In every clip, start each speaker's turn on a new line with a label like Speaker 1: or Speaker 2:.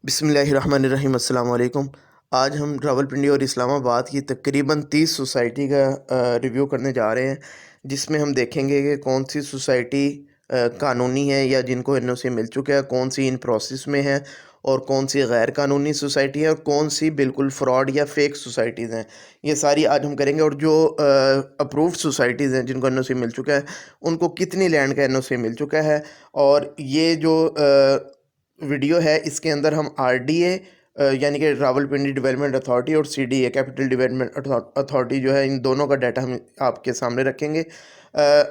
Speaker 1: बिस्मिल्लाहिर्रहमानिर्रहीम अस्सलाम वालेकुम। आज हम रावलपिंडी और इस्लामाबाद की तकरीबन 30 सोसाइटी का रिव्यू करने जा रहे हैं, जिसमें हम देखेंगे कि कौन सी सोसाइटी कानूनी है या जिनको एनओसी मिल चुका है, कौन सी इन प्रोसेस में है और कौन सी गैर कानूनी सोसाइटी है और कौन सी बिल्कुल फ्रॉड या फेक सोसाइटीज़ हैं। ये सारी आज हम करेंगे और जो अप्रूव्ड सोसाइटीज़ हैं जिनको एनओसी मिल चुका है, उनको कितनी लैंड का एनओसी मिल चुका है। और ये जो वीडियो है इसके अंदर हम आरडीए यानी कि रावलपिंडी डेवलपमेंट अथॉरिटी और सीडीए कैपिटल डेवलपमेंट अथॉरिटी जो है, इन दोनों का डाटा हम आपके सामने रखेंगे।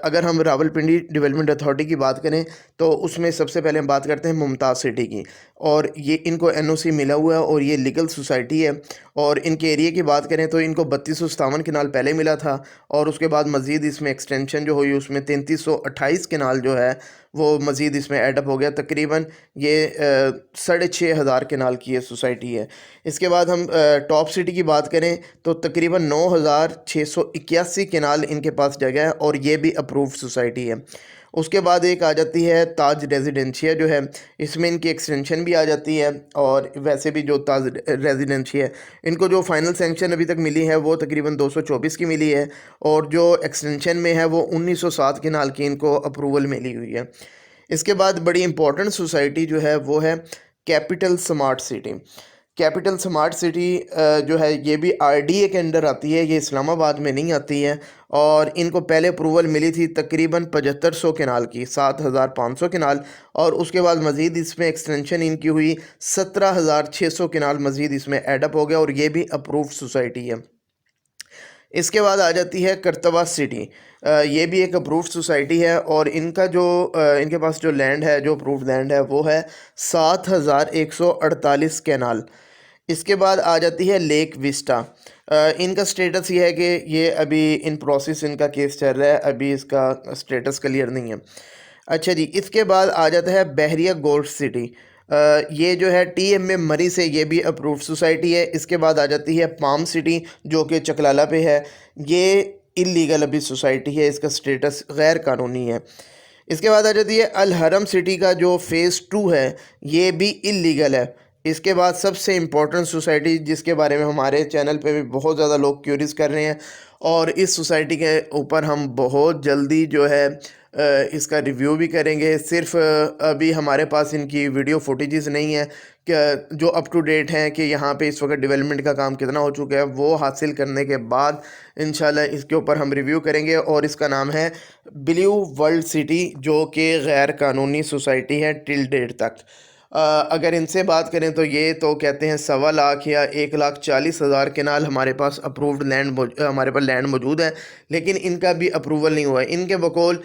Speaker 1: अगर हम रावलपिंडी डेवलपमेंट अथॉरिटी की बात करें तो उसमें सबसे पहले हम बात करते हैं मुमताज़ सिटी की, और ये इनको एनओसी मिला हुआ है और ये लीगल सोसाइटी है। और इनके एरिया की बात करें तो इनको 3257 कनाल पहले मिला था और उसके बाद मज़ीद इसमें एक्सटेंशन जो हुई उसमें 3328 कनाल जो है वो मज़ीद इसमें एडअप हो गया। तकरीबन ये 6500 कनाल की ये सोसाइटी है। इसके बाद हम टॉप सिटी की बात करें तो तकरीबन 9681 कनाल इनके पास जगह है और ये भी अप्रूव्ड सोसाइटी है। उसके बाद एक आ जाती है ताज रेजिडेंशिया जो है, इसमें इनकी एक्सटेंशन भी आ जाती है। और वैसे भी जो ताज रेजिडेंशिया है, इनको जो फाइनल सेंक्शन अभी तक मिली है वो तकरीबन 224 की मिली है और जो एक्सटेंशन में है वो 1907 कनाल की इनको अप्रूवल मिली हुई है। इसके बाद बड़ी इंपॉर्टेंट सोसाइटी जो है वो है capital smart city. Capital smart city जो है ये भी आरडीए के अंडर आती है, ये इस्लामाबाद में नहीं आती है। और इनको पहले अप्रूवल मिली थी तकरीबन 7500 कनाल की, 7500 कनाल, और उसके बाद मज़ीद इसमें एक्सटेंशन इनकी हुई 17600 कनाल मज़ीद इसमें एडअप हो गया और ये भी अप्रूव्ड सोसाइटी है। इसके बाद आ जाती है करतवा सिटी। ये भी एक अप्रूव्ड सोसाइटी है और इनका जो इनके पास जो लैंड है, जो अप्रूव्ड लैंड है वो है 7148 कैनाल। इसके बाद आ जाती है लेक विस्टा। इनका स्टेटस ये है कि ये अभी इन प्रोसेस इनका केस चल रहा है, अभी इसका स्टेटस क्लियर नहीं है। अच्छा जी, इसके बाद आ जाता है बहरिया गोल्ड सिटी। ये जो है टीएम में मरी से, ये भी अप्रूव्ड सोसाइटी है। इसके बाद आ जाती है पाम सिटी जो कि चकलाला पे है, ये इलीगल अभी सोसाइटी है, इसका स्टेटस गैर कानूनी है। इसके बाद आ जाती है अल हरम सिटी का जो फ़ेज़ 2 है, ये भी इलीगल है। इसके बाद सबसे इम्पोर्टेंट सोसाइटी जिसके बारे में हमारे चैनल पे भी बहुत ज़्यादा लोग क्यूरीज कर रहे हैं और इस सोसाइटी के ऊपर हम बहुत जल्दी जो है इसका रिव्यू भी करेंगे। सिर्फ अभी हमारे पास इनकी वीडियो फुटेजेस नहीं है कि जो अप टू डेट हैं कि यहाँ पे इस वक्त डेवलपमेंट का काम कितना हो चुका है, वो हासिल करने के बाद इंशाल्लाह इसके ऊपर हम रिव्यू करेंगे। और इसका नाम है ब्लू वर्ल्ड सिटी, जो कि गैर कानूनी सोसाइटी है टिल डेट तक। अगर इनसे बात करें तो ये तो कहते हैं 1.25 या 1,40,000 कनाल हमारे पास अप्रूव्ड लैंड हमारे पास लैंड मौजूद है, लेकिन इनका भी अप्रूवल नहीं हुआ है। इनके बकौल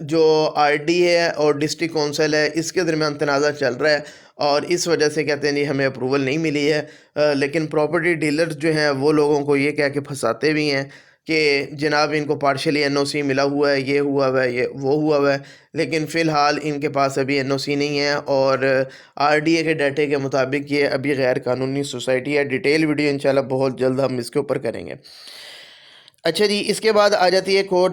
Speaker 1: जो आरडी है और डिस्ट्रिक्ट कौंसिल है, इसके दरमियान तनाज़ा चल रहा है और इस वजह से कहते हैं नहीं हमें अप्रूवल नहीं मिली है। लेकिन प्रॉपर्टी डीलर्स जो हैं वो लोगों को ये कह के फंसाते भी हैं कि जनाब इनको पार्शली एनओसी मिला हुआ है, ये हुआ हुआ है, ये वो हुआ हुआ है, लेकिन फ़िलहाल इनके पास अभी एनओसी नहीं है। और आरडीए के डाटे के मुताबिक ये अभी गैर कानूनी सोसाइटी है। डिटेल वीडियो इंशाल्लाह बहुत जल्द हम इसके ऊपर करेंगे। अच्छा जी, इसके बाद आ जाती है एक और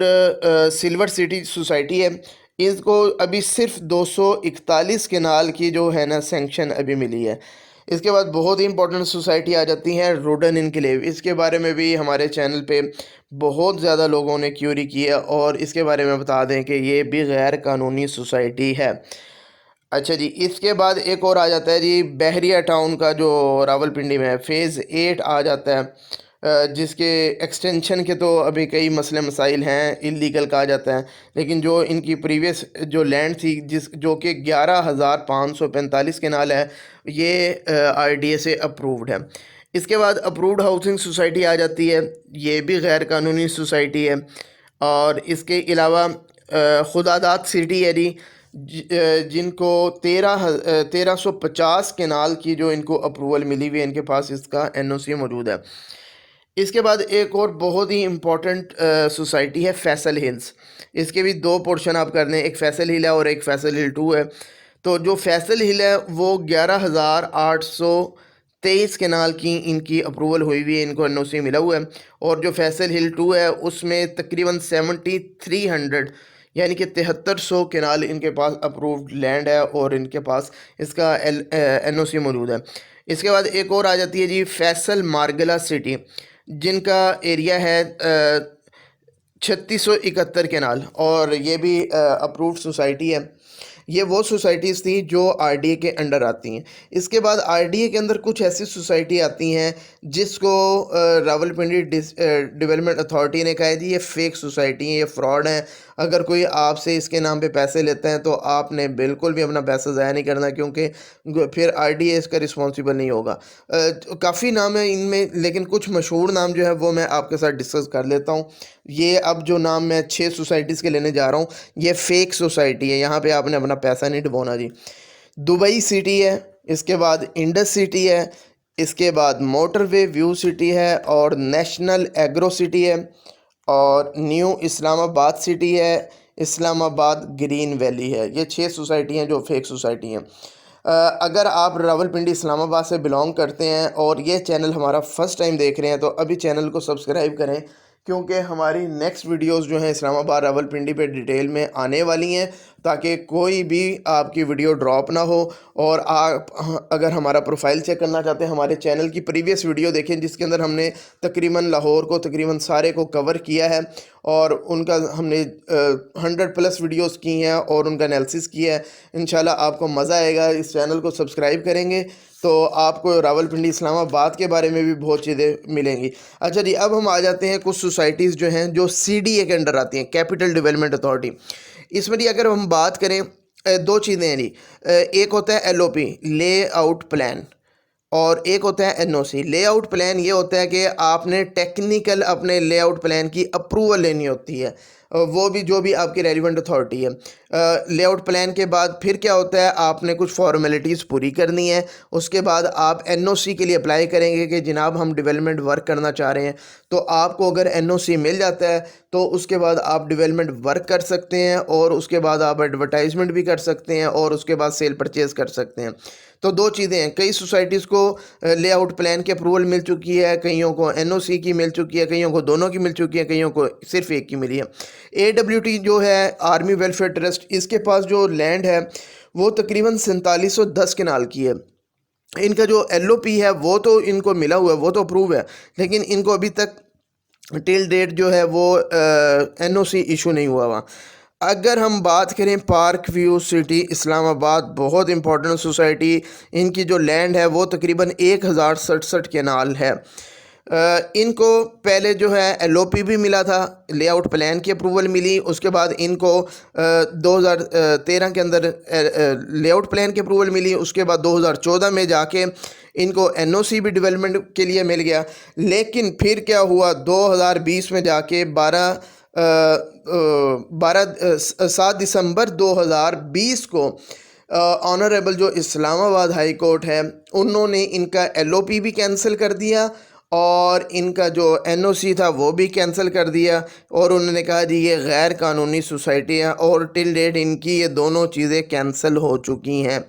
Speaker 1: सिल्वर सिटी सोसाइटी है। इसको अभी सिर्फ 241 कनाल की जो है ना सेंक्शन अभी मिली है। इसके बाद बहुत ही इंपॉर्टेंट सोसाइटी आ जाती है रोडन इनक्लेव। इसके बारे में भी हमारे चैनल पे बहुत ज़्यादा लोगों ने क्यूरी की है और इसके बारे में बता दें कि ये भी गैर कानूनी सोसाइटी है। अच्छा जी, इसके बाद एक और आ जाता है जी बहरिया टाउन का, जो रावलपिंडी में है, फ़ेज़ 8 आ जाता है। जिसके एक्सटेंशन के तो अभी कई मसले मसाइल हैं, इलीगल कहा जाता है, लेकिन जो इनकी प्रीवियस जो लैंड थी जो कि 11,545 कनाल है, ये आरडीए से अप्रूव्ड है। इसके बाद अप्रूव्ड हाउसिंग सोसाइटी आ जाती है, ये भी गैर कानूनी सोसाइटी है। और इसके अलावा खुदादाद सिटी है जी, जिनको 1350 कनाल की जो इनको अप्रूवल मिली हुई है, इनके पास इसका एनओसी मौजूद है। इसके बाद एक और बहुत ही इम्पोर्टेंट सोसाइटी है फैसल हिल्स। इसके भी दो पोर्शन आप कर दें, एक फैसल हिल है और एक फैसल हिल 2 है। तो जो फैसल हिल है वो 11,823 कनाल की इनकी अप्रूवल हुई हुई है, इनको एनओसी मिला हुआ है। और जो फैसल हिल 2 है उसमें तकरीबन 7,300 यानी कि 7300 केनाल इनके पास अप्रूव्ड लैंड है और इनके पास इसका एनओसी मौजूद है। इसके बाद एक और आ जाती है जी फैसल मार्गला सिटी, जिनका एरिया है 3671 केनाल, और ये भी अप्रूव्ड सोसाइटी है। ये वो सोसाइटीज़ थी जो आरडीए के अंडर आती हैं। इसके बाद आरडीए के अंदर कुछ ऐसी सोसाइटी आती हैं जिसको रावलपिंडी डेवलपमेंट अथॉरिटी ने कहा है जी ये फेक सोसाइटी है, ये फ्रॉड है। अगर कोई आपसे इसके नाम पे पैसे लेते हैं तो आपने बिल्कुल भी अपना पैसा ज़ाया नहीं करना, क्योंकि फिर आरडीए इसका रिस्पॉन्सिबल नहीं होगा। काफ़ी नाम है इनमें, लेकिन कुछ मशहूर नाम जो है वो मैं आपके साथ डिस्कस कर लेता हूँ। ये अब जो नाम मैं 6 सोसाइटीज़ के लेने जा रहा हूँ, ये फेक सोसाइटी है, यहाँ पे आपने अपना पैसा नहीं डुबोना जी। दुबई सिटी है, इसके बाद इंडस सिटी है, इसके बाद मोटरवे व्यू सिटी है, और नेशनल एग्रो सिटी है, और न्यू इस्लामाबाद सिटी है, इस्लामाबाद ग्रीन वैली है। ये 6 सोसाइटी हैं जो फेक सोसाइटी हैं। अगर आप रावलपिंडी इस्लामाबाद से बिलोंग करते हैं और ये चैनल हमारा फर्स्ट टाइम देख रहे हैं तो अभी चैनल को सब्सक्राइब करें, क्योंकि हमारी नेक्स्ट वीडियोस जो हैं इस्लामाबाद रावलपिंडी पे डिटेल में आने वाली हैं, ताकि कोई भी आपकी वीडियो ड्रॉप ना हो। और आप अगर हमारा प्रोफाइल चेक करना चाहते हैं, हमारे चैनल की प्रीवियस वीडियो देखें जिसके अंदर हमने तकरीबन लाहौर को तकरीबन सारे को कवर किया है, और उनका हमने 100+ वीडियोस की हैं और उनका एनालिसिस किया है। इंशाल्लाह आपको मज़ा आएगा। इस चैनल को सब्सक्राइब करेंगे तो आपको रावलपिंडी इस्लामाबाद के बारे में भी बहुत चीज़ें मिलेंगी। अच्छा जी, अब हम आ जाते हैं कुछ सोसाइटीज़ जो हैं जो सीडीए के अंडर आती हैं, कैपिटल डेवलपमेंट अथॉरिटी। इसमें जी अगर हम बात करें, दो चीज़ें हैं जी। एक होता है एलओपी, लेआउट प्लान, और एक होता है एनओसी। लेआउट प्लान ये होता है कि आपने टेक्निकल अपने लेआउट प्लान की अप्रूवल लेनी होती है, वो भी जो भी आपकी रेलिवेंट अथॉरिटी है। लेआउट प्लान के बाद फिर क्या होता है, आपने कुछ फॉर्मेलिटीज़ पूरी करनी है। उसके बाद आप एनओसी के लिए अप्लाई करेंगे कि जनाब हम डेवलपमेंट वर्क करना चाह रहे हैं। तो आपको अगर एनओसी मिल जाता है तो उसके बाद आप डेवलपमेंट वर्क कर सकते हैं, और उसके बाद आप एडवर्टाइजमेंट भी कर सकते हैं, और उसके बाद सेल परचेज़ कर सकते हैं। तो दो चीज़ें हैं, कई सोसाइटीज़ को लेआउट प्लान की अप्रूवल मिल चुकी है, कईयों को एनओसी की मिल चुकी है, कईयों को दोनों की मिल चुकी है, कईयों को सिर्फ एक की मिली है। एडब्ल्यूटी जो है आर्मी वेलफेयर ट्रस्ट, इसके पास जो लैंड है वो तकरीबन 4710 केनाल की है। इनका जो एलओपी है वो तो इनको मिला हुआ है, वो तो अप्रूव है, लेकिन इनको अभी तक टिल डेट जो है वो एनओसी इशू नहीं हुआ हुआ। अगर हम बात करें पार्क व्यू सिटी इस्लामाबाद, बहुत इंपॉर्टेंट सोसाइटी, इनकी जो लैंड है वो तकरीबन 1067 केनाल है। इनको पहले जो है एलओपी भी मिला था, लेआउट प्लान की अप्रूवल मिली, उसके बाद इनको 2013 के अंदर लेआउट प्लान की अप्रूवल मिली, उसके बाद 2014 में जाके इनको एनओसी भी डेवलपमेंट के लिए मिल गया। लेकिन फिर क्या हुआ, 2020 में जाके 7 दिसंबर 2020 को ऑनरेबल जो इस्लामाबाद हाई कोर्ट है उन्होंने इनका एलओपी भी कैंसिल कर दिया और इनका जो एनओसी था वो भी कैंसिल कर दिया, और उन्होंने कहा जी ये गैर कानूनी सोसाइटी है, और टिल डेट इनकी ये दोनों चीज़ें कैंसिल हो चुकी हैं,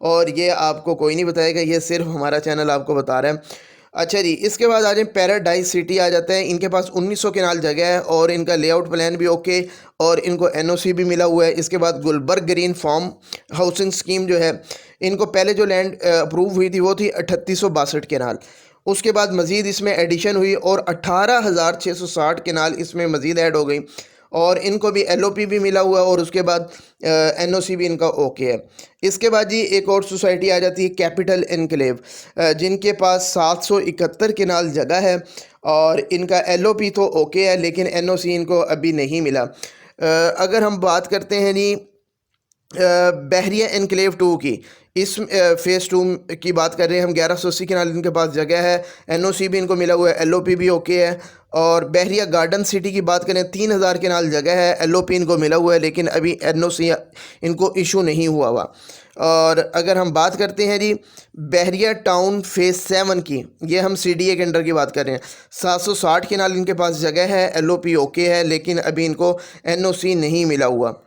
Speaker 1: और ये आपको कोई नहीं बताएगा, ये सिर्फ हमारा चैनल आपको बता रहा है। अच्छा जी, इसके बाद आ जाए पैराडाइज सिटी आ जाता है। इनके पास 1900 केनाल जगह है और इनका लेआउट प्लान भी ओके, और इनको एनओसी भी मिला हुआ है। इसके बाद Gulberg green farm housing scheme जो है, इनको पहले जो लैंड अप्रूव हुई थी वो थी 3862 केनाल। उसके बाद मज़ीद इसमें एडिशन हुई और 18,660 केनाल इसमें मज़ीद ऐड हो गई, और इनको भी एलओपी भी मिला हुआ है, और उसके बाद एनओसी भी इनका ओके है। इसके बाद जी एक और सोसाइटी आ जाती है कैपिटल एनक्लेव, जिनके पास 771 केनाल जगह है, और इनका एलओपी तो ओके है लेकिन एनओसी इनको अभी नहीं मिला। अगर हम बात करते हैं जी बहरिया एनक्लेव 2 की, इस फ़ेज़ 2 की बात कर रहे हैं हम, 1180 केनाल इनके पास जगह है, एनओसी भी इनको मिला हुआ है, एलओपी भी ओके है। और बहरिया गार्डन सिटी की बात करें, 3000 केनाल जगह है, एलओपी इनको मिला हुआ है, लेकिन अभी एनओसी इनको इशू नहीं हुआ। और अगर हम बात करते हैं जी बहरिया टाउन फ़ेज़ 7 की, ये हम सीडीए के अंडर की बात कर रहे हैं, 760 केनाल इनके पास जगह है, एलओपी ओके है, लेकिन अभी इनको एनओसी नहीं मिला हुआ।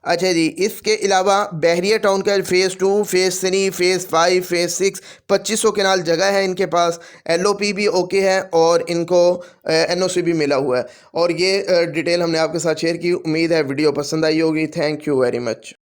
Speaker 1: अच्छा जी, इसके अलावा बहरिया टाउन का फ़ेज़ 2, फ़ेज़ 3, फ़ेज़ 5, फ़ेज़ 6 2500 कनाल जगह है इनके पास। एलओपी भी ओके है और इनको एनओसी भी मिला हुआ है। और ये डिटेल हमने आपके साथ शेयर की। उम्मीद है वीडियो पसंद आई होगी। Thank you very much.